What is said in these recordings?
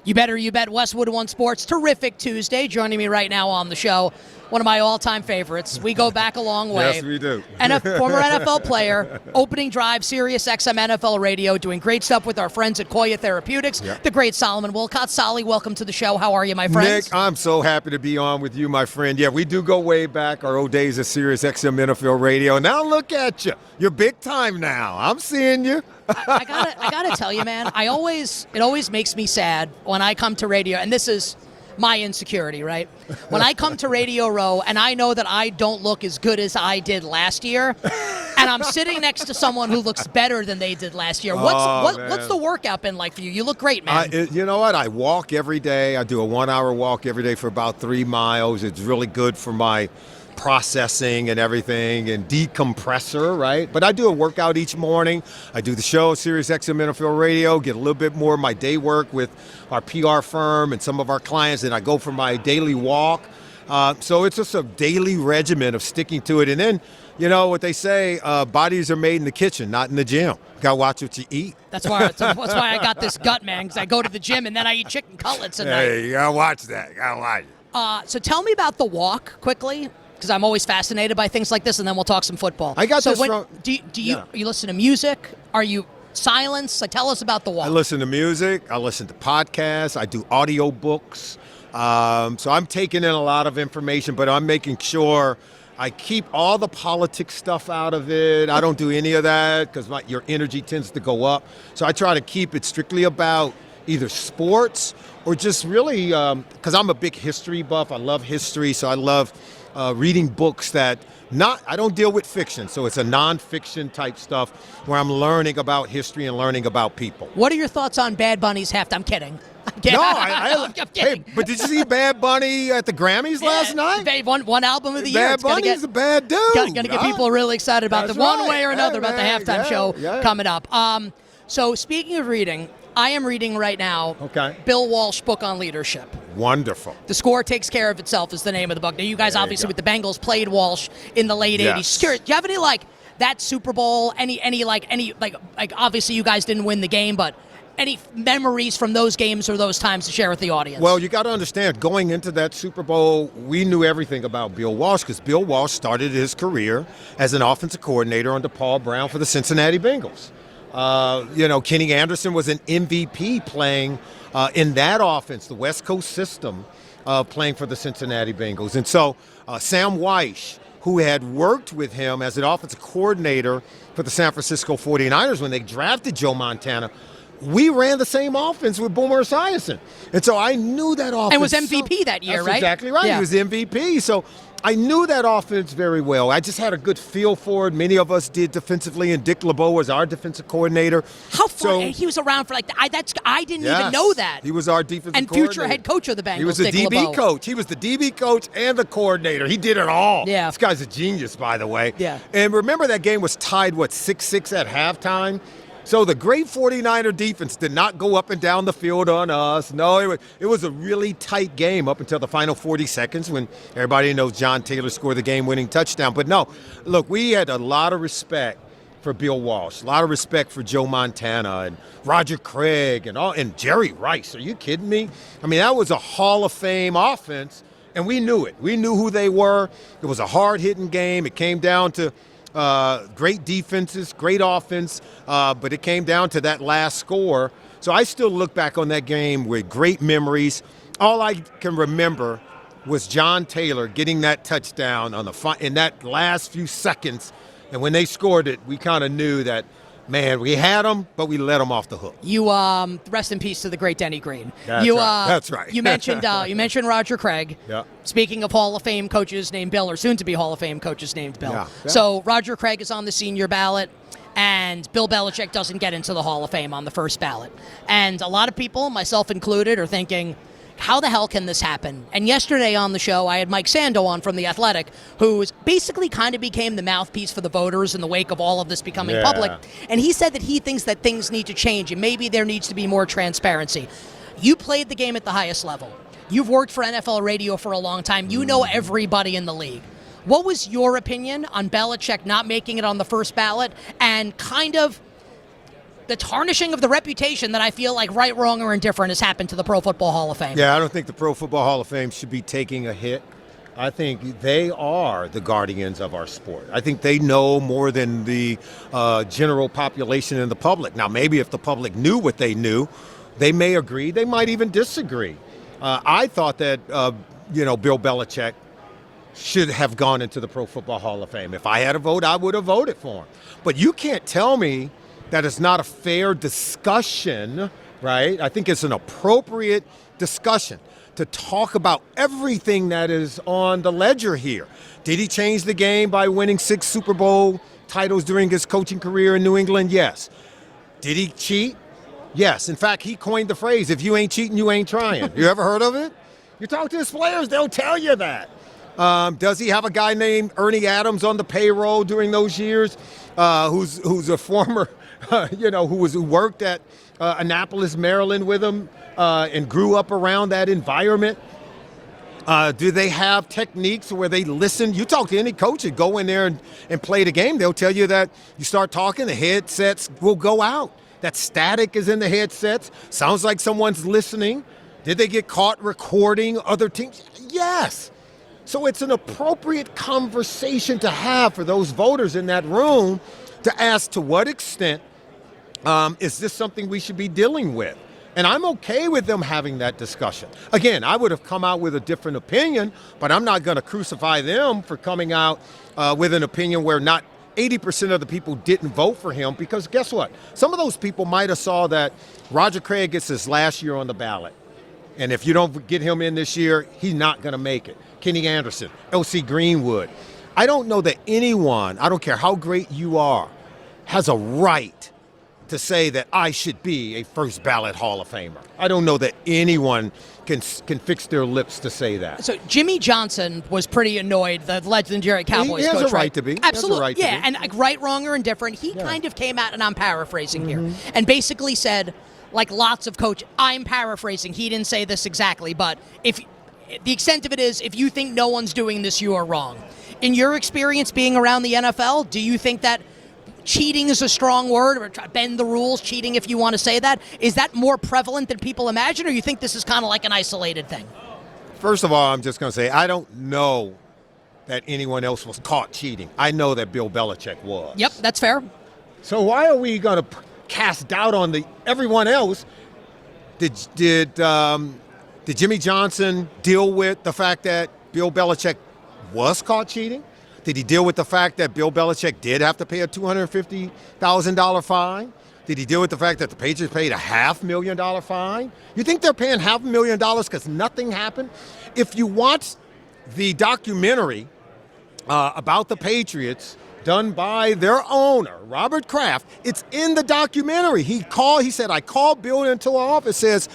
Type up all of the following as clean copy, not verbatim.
You bet. Westwood One Sports. Terrific Tuesday. Joining me right now on the show, one of my all-time favorites. We go back a long way. Yes, we do. And a former NFL player, opening drive, Sirius XM NFL Radio, doing great stuff with our friends at Koya Therapeutics. Yep. The great Solomon Wilcots. Solly, welcome to the show. How are you, my friends? Nick, I'm so happy to be on with you, my friend. Yeah, we do go way back, our old days at Sirius XM NFL Radio. Now look at you. You're big time now. I'm seeing you. I gotta tell you, man, it always makes me sad when I come to radio, and this is my insecurity, right? When I come to Radio Row and I know that I don't look as good as I did last year, and I'm sitting next to someone who looks better than they did last year. What's the workout been like for you? You look great, man. You know what? I walk every day. I do a 1-hour walk every day for about 3 miles. It's really good for my processing and everything and decompressor, right? But I do a workout each morning. I do the show, Sirius XM NFL Radio, get a little bit more of my day work with our PR firm and some of our clients, and I go for my daily walk. So it's just a daily regimen of sticking to it. And then, you know what they say, bodies are made in the kitchen, not in the gym. Got to watch what you eat. That's why I got this gut, man, because I go to the gym and then I eat chicken cutlets at night. Hey, you got to watch that. You got to watch it. So tell me about the walk quickly, because I'm always fascinated by things like this, and then we'll talk some football. I got this from... Do you listen to music? Are you silence? Tell us about the walk. I listen to music. I listen to podcasts. I do audiobooks. So I'm taking in a lot of information, but I'm making sure I keep all the politics stuff out of it. I don't do any of that because your energy tends to go up. So I try to keep it strictly about either sports or just really, because I'm a big history buff. I love history, so I love reading books that I don't deal with fiction, so it's a nonfiction type stuff where I'm learning about history and learning about people. What are your thoughts on Bad Bunny's halftime? I'm kidding. No, I'm kidding. Hey, but did you see Bad Bunny at the Grammys last night? They won one album of the year. Bad Bunny's a bad dude. Going to get people really excited about one way or another about the halftime show coming up. So speaking of reading, I am reading right now Bill Walsh book on leadership. Wonderful. The Score Takes Care of Itself is the name of the book. Now, you guys obviously with the Bengals played Walsh in the late 80s. Do you have any that Super Bowl, any obviously you guys didn't win the game, but any memories from those games or those times to share with the audience? Well, you got to understand, going into that Super Bowl, we knew everything about Bill Walsh because Bill Walsh started his career as an offensive coordinator under Paul Brown for the Cincinnati Bengals. Kenny Anderson was an MVP playing in that offense, the West Coast system, playing for the Cincinnati Bengals. And so Sam Walsh, who had worked with him as an offensive coordinator for the San Francisco 49ers when they drafted Joe Montana, we ran the same offense with Boomer Esiason. And so I knew that offense. And was MVP that year, That's right? Exactly right. Yeah. He was MVP. So I knew that offense very well. I just had a good feel for it. Many of us did defensively, and Dick LeBeau was our defensive coordinator. How far? He was around for I didn't even know that. He was our defensive and coordinator. Future head coach of the Bengals. He was the Dick DB LeBeau. coach. He was the DB coach and the coordinator. He did it all. Yeah. This guy's a genius, by the way. Yeah. And remember that game was tied, 6-6 at halftime? So the great 49er defense did not go up and down the field on us. No, it was a really tight game up until the final 40 seconds when everybody knows John Taylor scored the game-winning touchdown. But no, look, we had a lot of respect for Bill Walsh, a lot of respect for Joe Montana and Roger Craig and Jerry Rice. Are you kidding me? I mean, that was a Hall of Fame offense, and we knew it. We knew who they were. It was a hard-hitting game. It came down to great defenses, great offense, but it came down to that last score. So I still look back on that game with great memories. All I can remember was John Taylor getting that touchdown in that last few seconds. And when they scored it, we kind of knew that, man, we had them, but we let them off the hook. You rest in peace to the great Denny Green. That's right. You mentioned Roger Craig. Yeah. Speaking of Hall of Fame coaches named Bill, or soon to be Hall of Fame coaches named Bill. Yeah. So Roger Craig is on the senior ballot, and Bill Belichick doesn't get into the Hall of Fame on the first ballot. And a lot of people, myself included, are thinking, how the hell can this happen? And yesterday on the show, I had Mike Sando on from The Athletic, who basically kind of became the mouthpiece for the voters in the wake of all of this becoming public. And he said that he thinks that things need to change, and maybe there needs to be more transparency. You played the game at the highest level. You've worked for NFL radio for a long time. You know everybody in the league. What was your opinion on Belichick not making it on the first ballot and kind of the tarnishing of the reputation that I feel like right, wrong, or indifferent has happened to the Pro Football Hall of Fame. Yeah, I don't think the Pro Football Hall of Fame should be taking a hit. I think they are the guardians of our sport. I think they know more than the general population and the public. Now, maybe if the public knew what they knew, they may agree. They might even disagree. I thought that, Bill Belichick should have gone into the Pro Football Hall of Fame. If I had a vote, I would have voted for him. But you can't tell me that it's not a fair discussion, right? I think it's an appropriate discussion to talk about everything that is on the ledger here. Did he change the game by winning 6 Super Bowl titles during his coaching career in New England? Yes. Did he cheat? Yes. In fact, he coined the phrase, if you ain't cheating, you ain't trying. You ever heard of it? You talk to his players, they'll tell you that. Does he have a guy named Ernie Adams on the payroll during those years who's a former, who worked at Annapolis, Maryland with him and grew up around that environment? Do they have techniques where they listen? You talk to any coach and go in there and play the game, they'll tell you that you start talking, the headsets will go out. That static is in the headsets. Sounds like someone's listening. Did they get caught recording other teams? Yes. So it's an appropriate conversation to have for those voters in that room to ask to what extent is this something we should be dealing with? And I'm okay with them having that discussion. Again, I would have come out with a different opinion, but I'm not going to crucify them for coming out with an opinion where not 80% of the people didn't vote for him, because guess what? Some of those people might have saw that Roger Craig gets his last year on the ballot. And if you don't get him in this year, he's not going to make it. Kenny Anderson, L.C. Greenwood. I don't know that anyone, I don't care how great you are, has a right to say that I should be a first ballot Hall of Famer. I don't know that anyone can fix their lips to say that. So Jimmy Johnson was pretty annoyed, the legendary Cowboys coach. He has a right to be. Absolutely, right yeah. To be. And like, right, wrong, or indifferent, he kind of came out, and I'm paraphrasing here, and basically said, like lots of coaches, I'm paraphrasing. He didn't say this exactly, but if the extent of it is, if you think no one's doing this, you are wrong. In your experience being around the NFL, do you think that cheating is a strong word, or bend the rules, cheating if you want to say that, is that more prevalent than people imagine, or you think this is kind of like an isolated thing? First of all, I'm just going to say I don't know that anyone else was caught cheating. I know that Bill Belichick was. Yep, that's fair. So why are we going to cast doubt on everyone else? Did Jimmy Johnson deal with the fact that Bill Belichick was caught cheating? Did he deal with the fact that Bill Belichick did have to pay a $250,000 fine? Did he deal with the fact that the Patriots paid a $500,000 fine? You think they're paying $500,000 because nothing happened? If you watch the documentary about the Patriots done by their owner, Robert Kraft, it's in the documentary. He said, I called Bill into our office, says,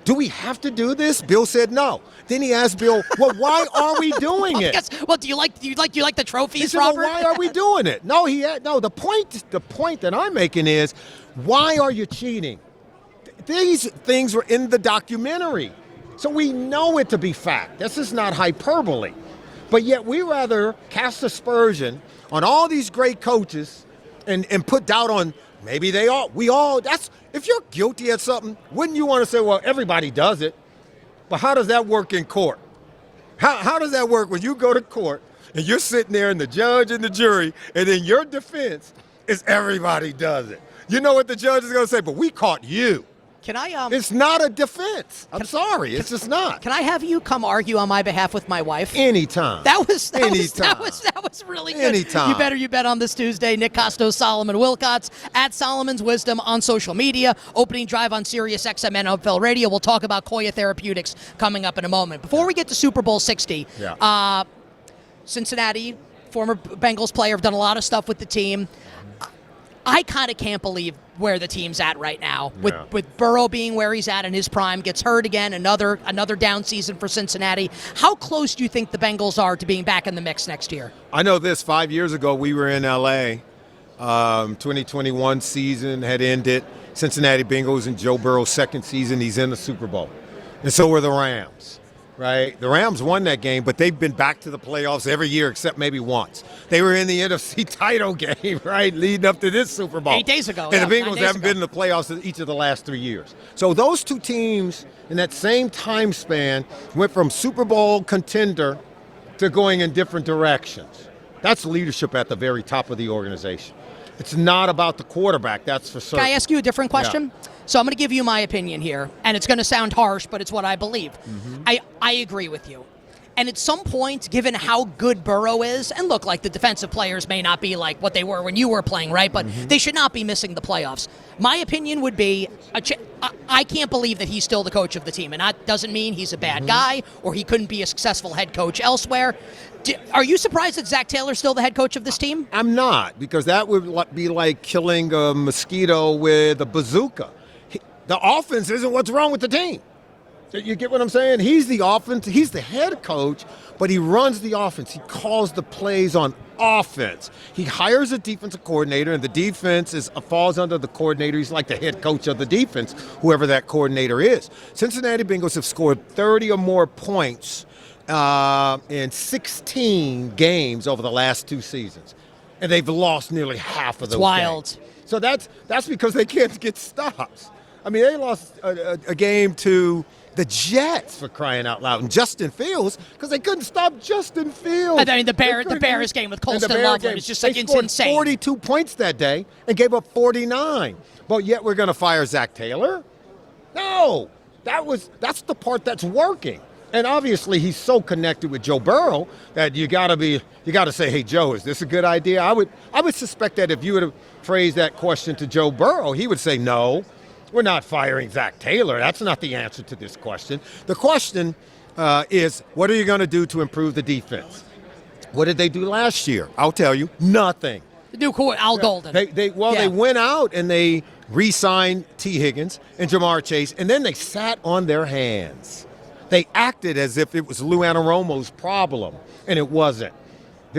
do we have to do this? Bill said no. Then he asked Bill, well, why are we doing it? Well, do you like the trophies, he said, Robert? well, why are we doing it? No, the point that I'm making is, why are you cheating? These things were in the documentary. So we know it to be fact. This is not hyperbole. But yet we rather cast aspersion on all these great coaches and put doubt on maybe if you're guilty at something, wouldn't you want to say, well, everybody does it? But how does that work in court? How does that work when you go to court and you're sitting there and the judge and the jury, and then your defense is everybody does it? You know what the judge is going to say, but we caught you. Can I? It's not a defense. I'm sorry, it's just not. Can I have you come argue on my behalf with my wife? Anytime. That was really good. Anytime. You bet on this Tuesday. Nick Kostos, Solomon Wilcots at Solomon's Wisdom on social media. Opening drive on Sirius XM NFL Radio. We'll talk about Koya Therapeutics coming up in a moment. Before we get to Super Bowl 60, Cincinnati, former Bengals player, have done a lot of stuff with the team. I kind of can't believe where the team's at right now, with Burrow being where he's at in his prime, gets hurt again, another down season for Cincinnati. How close do you think the Bengals are to being back in the mix next year? I know this. 5 years ago, we were in L.A. 2021 season had ended. Cincinnati Bengals and Joe Burrow's second season, he's in the Super Bowl. And so were the Rams. right? The Rams won that game, but they've been back to the playoffs every year except maybe once. They were in the NFC title game, right, leading up to this Super Bowl. 8 days ago. And the Bengals haven't been in the playoffs each of the last 3 years. So those two teams in that same time span went from Super Bowl contender to going in different directions. That's leadership at the very top of the organization. It's not about the quarterback, that's for certain. Can I ask you a different question? Yeah. So I'm going to give you my opinion here, and it's going to sound harsh, but it's what I believe. I agree with you. And at some point, given how good Burrow is, and look, like the defensive players may not be like what they were when you were playing, right? But they should not be missing the playoffs. My opinion would be, I can't believe that he's still the coach of the team. And that doesn't mean he's a bad guy or he couldn't be a successful head coach elsewhere. Are you surprised that Zach Taylor's still the head coach of this team? I'm not, because that would be like killing a mosquito with a bazooka. The offense isn't what's wrong with the team. You get what I'm saying? He's the offense. He's the head coach, but he runs the offense. He calls the plays on offense. He hires a defensive coordinator, and the defense falls under the coordinator. He's like the head coach of the defense, whoever that coordinator is. Cincinnati Bengals have scored 30 or more points in 16 games over the last 2 seasons, and they've lost nearly half of those. It's wild. Games. So that's because they can't get stops. I mean, they lost a game to the Jets, for crying out loud, and Justin Fields, because they couldn't stop Justin Fields. I mean, the Bears game with Colston Loveland is just like, it's insane. They scored 42 points that day and gave up 49. But yet we're going to fire Zach Taylor? No, that's the part that's working. And obviously he's so connected with Joe Burrow that you got to say, hey, Joe, is this a good idea? I would suspect that if you would have phrased that question to Joe Burrow, he would say no. We're not firing Zach Taylor. That's not the answer to this question. The question is, what are you going to do to improve the defense? What did they do last year? I'll tell you, nothing. The new coach, Al Golden. They went out and they re-signed T. Higgins and Jamar Chase, and then they sat on their hands. They acted as if it was Lou Anarumo's problem, and it wasn't.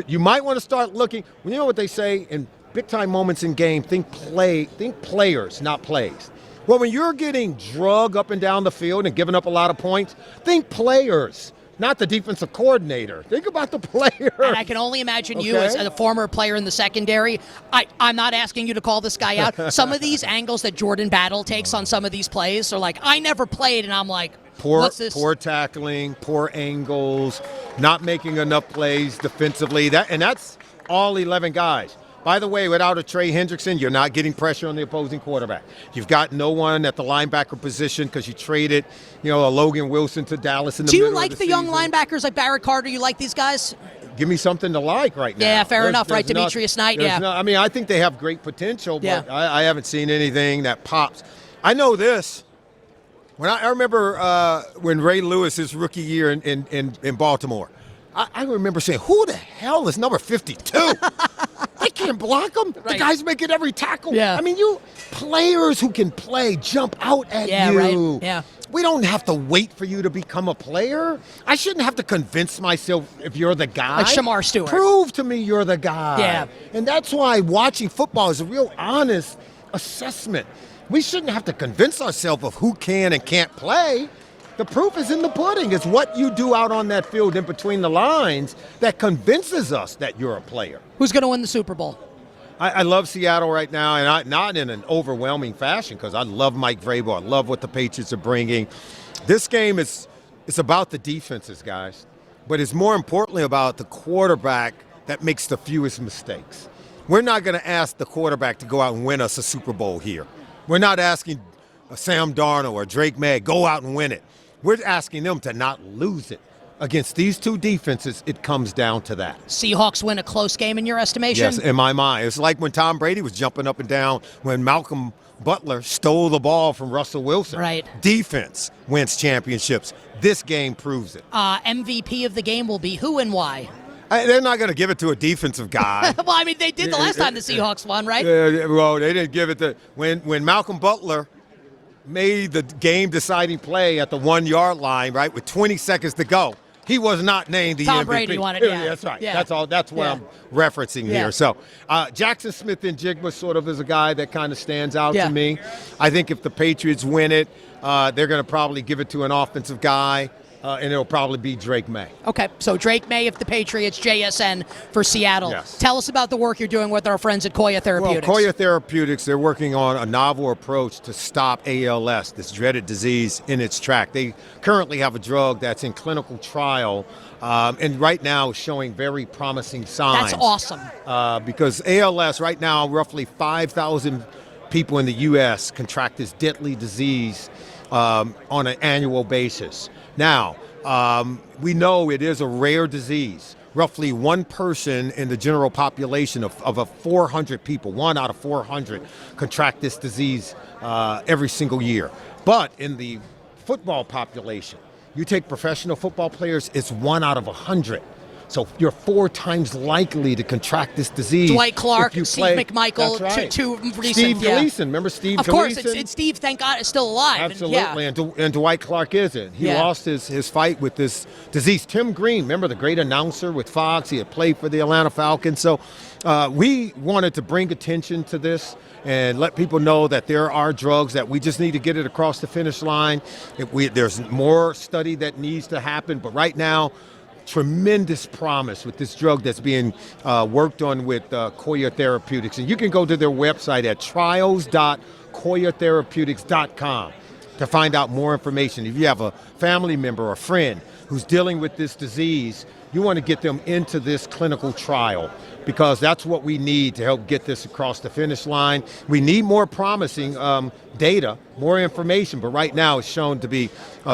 You might want to start looking. You know what they say in big-time moments in game? Think players, not plays. Well, when you're getting drug up and down the field and giving up a lot of points, think players, not the defensive coordinator. Think about the player. And I can only imagine you as a former player in the secondary. I'm not asking you to call this guy out. Some of these angles that Jordan Battle takes on some of these plays are like, I never played, and I'm like, what's this? Poor tackling, poor angles, not making enough plays defensively. That's all 11 guys. By the way, without a Trey Hendrickson, you're not getting pressure on the opposing quarterback. You've got no one at the linebacker position because you traded, a Logan Wilson to Dallas in the middle of the season. Do you like the young linebackers like Barrett Carter? You like these guys? Give me something to like right now. Yeah, fair enough, right? Demetrius Knight, yeah. I mean, I think they have great potential, but I haven't seen anything that pops. I know this. When I remember when Ray Lewis, his rookie year in Baltimore, I remember saying, who the hell is number 52? They can't block him. Right. The guy's making every tackle. Yeah. I mean, you players who can play jump out at you. Right. Yeah. We don't have to wait for you to become a player. I shouldn't have to convince myself if you're the guy. Like Shamar Stewart. Prove to me you're the guy. Yeah. And that's why watching football is a real honest assessment. We shouldn't have to convince ourselves of who can and can't play. The proof is in the pudding. It's what you do out on that field in between the lines that convinces us that you're a player. Who's going to win the Super Bowl? I love Seattle right now, and not in an overwhelming fashion because I love Mike Vrabel. I love what the Patriots are bringing. This game it's about the defenses, guys, but it's more importantly about the quarterback that makes the fewest mistakes. We're not going to ask the quarterback to go out and win us a Super Bowl here. We're not asking Sam Darnold or Drake May, go out and win it. We're asking them to not lose it. Against these two defenses, it comes down to that. Seahawks win a close game in your estimation? Yes, in my mind. It's like when Tom Brady was jumping up and down when Malcolm Butler stole the ball from Russell Wilson. Right. Defense wins championships. This game proves it. MVP of the game will be who and why? They're not going to give it to a defensive guy. Well, I mean, they did the last time the Seahawks won, right? Well, they didn't give it to when Malcolm Butler made the game-deciding play at the 1-yard line, right, with 20 seconds to go. He was not named the MVP. Tom Brady won it, yeah. That's right. Yeah. That's all. That's what I'm referencing here. So Jackson Smith-Njigba sort of is a guy that kind of stands out to me. I think if the Patriots win it, they're going to probably give it to an offensive guy. and it'll probably be Drake May. Okay, so Drake May if the Patriots, JSN for Seattle. Yes. Tell us about the work you're doing with our friends at Koya Therapeutics. Well, Koya Therapeutics, they're working on a novel approach to stop ALS, this dreaded disease, in its track. They currently have a drug that's in clinical trial, and right now is showing very promising signs. That's awesome. Because ALS, right now, roughly 5,000 people in the U.S. contract this deadly disease on an annual basis. Now, we know it is a rare disease. Roughly one person in the general population of 400 people, 1 out of 400, contract this disease every single year. But in the football population, you take professional football players, it's 1 out of 100. So you're 4 times likely to contract this disease. Dwight Clark, if you Steve play. McMichael, That's right. two recent. Steve Gleason, remember Steve Of course, Gleason? it's Steve, thank God, is still alive. Absolutely, and Dwight Clark isn't. He Yeah. lost his fight with this disease. Tim Green, remember the great announcer with Fox? He had played for the Atlanta Falcons. So we wanted to bring attention to this and let people know that there are drugs that we just need to get it across the finish line. There's more study that needs to happen, but right now, tremendous promise with this drug that's being worked on with Koya Therapeutics. And you can go to their website at trials.koyatherapeutics.com to find out more information. If you have a family member or friend who's dealing with this disease, you want to get them into this clinical trial because that's what we need to help get this across the finish line. We need more promising data, more information, but right now it's shown to be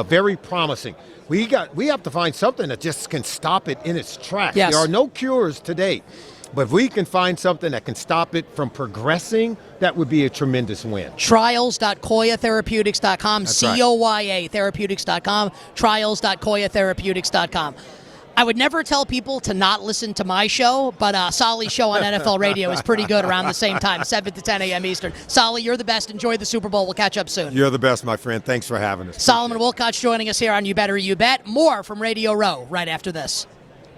very promising. We have to find something that just can stop it in its tracks. Yes. There are no cures to date, but if we can find something that can stop it from progressing, that would be a tremendous win. Trials.koyatherapeutics.com, That's right. COYA therapeutics.com, trials.koyatherapeutics.com. I would never tell people to not listen to my show, but Solly's show on NFL radio is pretty good around the same time, 7 to 10 a.m. Eastern. Solly, you're the best. Enjoy the Super Bowl. We'll catch up soon. You're the best, my friend. Thanks for having us. Solomon Wilcots joining us here on You Better You Bet. More from Radio Row right after this.